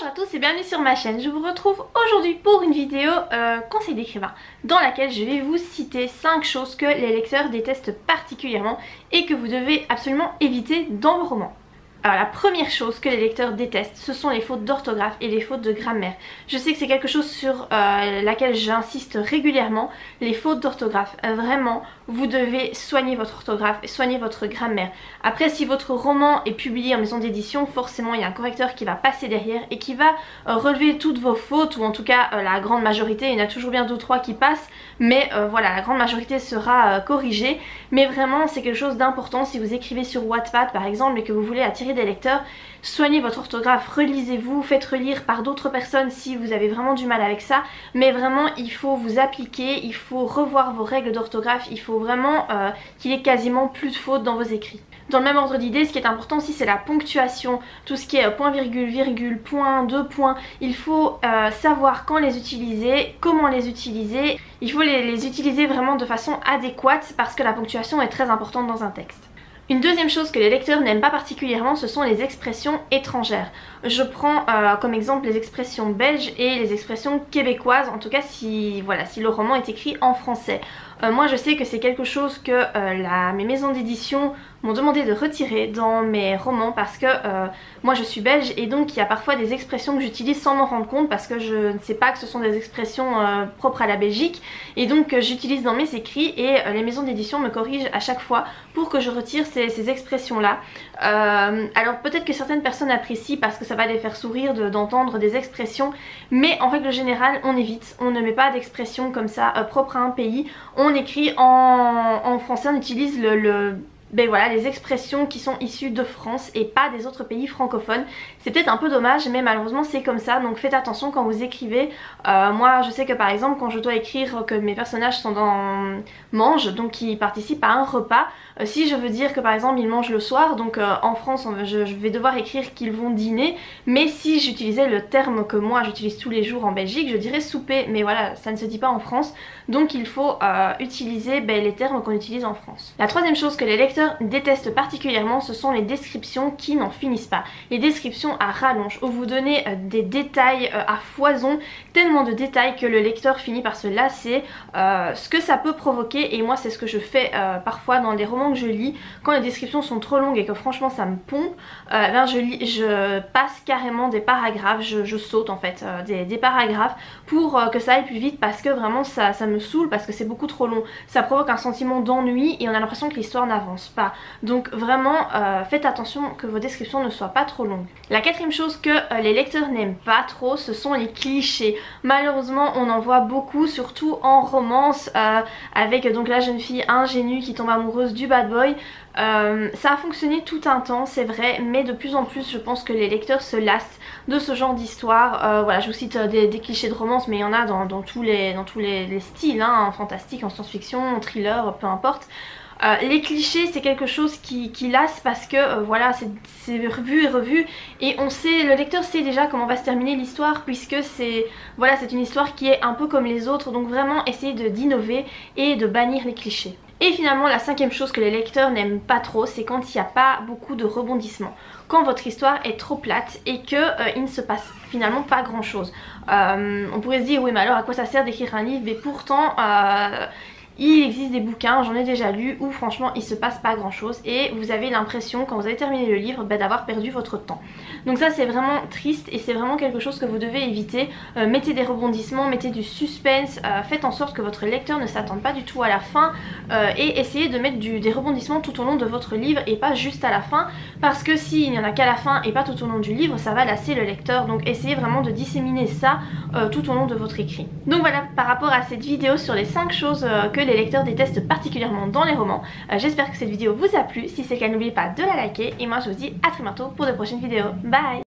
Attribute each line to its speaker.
Speaker 1: Bonjour à tous et bienvenue sur ma chaîne. Je vous retrouve aujourd'hui pour une vidéo conseil d'écrivain dans laquelle je vais vous citer 5 choses que les lecteurs détestent particulièrement et que vous devez absolument éviter dans vos romans. Alors la première chose que les lecteurs détestent, ce sont les fautes d'orthographe et les fautes de grammaire. Je sais que c'est quelque chose sur laquelle j'insiste régulièrement, les fautes d'orthographe. Vraiment, vous devez soigner votre orthographe et soigner votre grammaire. Après, si votre roman est publié en maison d'édition, forcément il y a un correcteur qui va passer derrière et qui va relever toutes vos fautes, ou en tout cas la grande majorité. Il y en a toujours bien 2 ou 3 qui passent, mais voilà, la grande majorité sera corrigée. Mais vraiment, c'est quelque chose d'important si vous écrivez sur Wattpad par exemple et que vous voulez attirer des lecteurs. Soignez votre orthographe, relisez-vous, faites relire par d'autres personnes si vous avez vraiment du mal avec ça, mais vraiment il faut vous appliquer, il faut revoir vos règles d'orthographe, il faut vraiment qu'il y ait quasiment plus de fautes dans vos écrits. Dans le même ordre d'idée, ce qui est important aussi c'est la ponctuation, tout ce qui est point virgule, virgule, point, 2 points, il faut savoir quand les utiliser, comment les utiliser, il faut les utiliser vraiment de façon adéquate parce que la ponctuation est très importante dans un texte. Une deuxième chose que les lecteurs n'aiment pas particulièrement, ce sont les expressions étrangères. Je prends comme exemple les expressions belges et les expressions québécoises, en tout cas si le roman est écrit en français. Moi je sais que c'est quelque chose que mes maisons d'édition m'ont demandé de retirer dans mes romans parce que moi je suis belge et donc il y a parfois des expressions que j'utilise sans m'en rendre compte parce que je ne sais pas que ce sont des expressions propres à la Belgique et donc j'utilise dans mes écrits et les maisons d'édition me corrigent à chaque fois pour que je retire ces expressions là. Alors peut-être que certaines personnes apprécient parce que ça va les faire sourire d'entendre des expressions, mais en règle générale on évite, on ne met pas d'expressions comme ça propres à un pays, on écrit en français, on utilise les expressions qui sont issues de France et pas des autres pays francophones. C'est peut-être un peu dommage mais malheureusement c'est comme ça, donc faites attention quand vous écrivez. Moi je sais que par exemple quand je dois écrire que mes personnages sont mangent, donc ils participent à un repas, si je veux dire que par exemple ils mangent le soir, donc en France je vais devoir écrire qu'ils vont dîner, mais si j'utilisais le terme que moi j'utilise tous les jours en Belgique, je dirais souper, mais voilà, ça ne se dit pas en France, donc il faut utiliser les termes qu'on utilise en France. La troisième chose que les lecteurs détestent particulièrement, ce sont les descriptions qui n'en finissent pas. Les descriptions à rallonge, où vous donnez des détails à foison, tellement de détails que le lecteur finit par se lasser, ce que ça peut provoquer, et moi c'est ce que je fais parfois dans les romans que je lis, quand les descriptions sont trop longues et que franchement ça me pompe, je passe carrément des paragraphes, je saute en fait des paragraphes pour que ça aille plus vite parce que vraiment ça me saoule, parce que c'est beaucoup trop long, ça provoque un sentiment d'ennui et on a l'impression que l'histoire n'avance pas. Donc vraiment faites attention que vos descriptions ne soient pas trop longues. La quatrième chose que les lecteurs n'aiment pas trop, ce sont les clichés. Malheureusement on en voit beaucoup, surtout en romance, avec donc la jeune fille ingénue qui tombe amoureuse du bad boy. Ça a fonctionné tout un temps, c'est vrai, mais de plus en plus je pense que les lecteurs se lassent de ce genre d'histoire. Voilà, je vous cite des clichés de romance, mais il y en a dans tous les styles, hein, en fantastique, en science-fiction, en thriller, peu importe. Les clichés c'est quelque chose qui lasse parce que voilà, c'est revu et revu et le lecteur sait déjà comment va se terminer l'histoire puisque c'est une histoire qui est un peu comme les autres, donc vraiment essayez d'innover et de bannir les clichés. Et finalement la cinquième chose que les lecteurs n'aiment pas trop, c'est quand il n'y a pas beaucoup de rebondissements, quand votre histoire est trop plate et que il ne se passe finalement pas grand chose. On pourrait se dire oui mais alors à quoi ça sert d'écrire un livre, mais pourtant il existe des bouquins, j'en ai déjà lu, où franchement il se passe pas grand chose et vous avez l'impression quand vous avez terminé le livre d'avoir perdu votre temps. Donc ça c'est vraiment triste et c'est vraiment quelque chose que vous devez éviter. Mettez des rebondissements, mettez du suspense, faites en sorte que votre lecteur ne s'attende pas du tout à la fin et essayez de mettre des rebondissements tout au long de votre livre et pas juste à la fin, parce que s'il n'y en a qu'à la fin et pas tout au long du livre, ça va lasser le lecteur. Donc essayez vraiment de disséminer ça tout au long de votre écrit. Donc voilà par rapport à cette vidéo sur les 5 choses que les lecteurs détestent particulièrement dans les romans. J'espère que cette vidéo vous a plu, si c'est le cas n'oubliez pas de la liker et moi je vous dis à très bientôt pour de prochaines vidéos. Bye!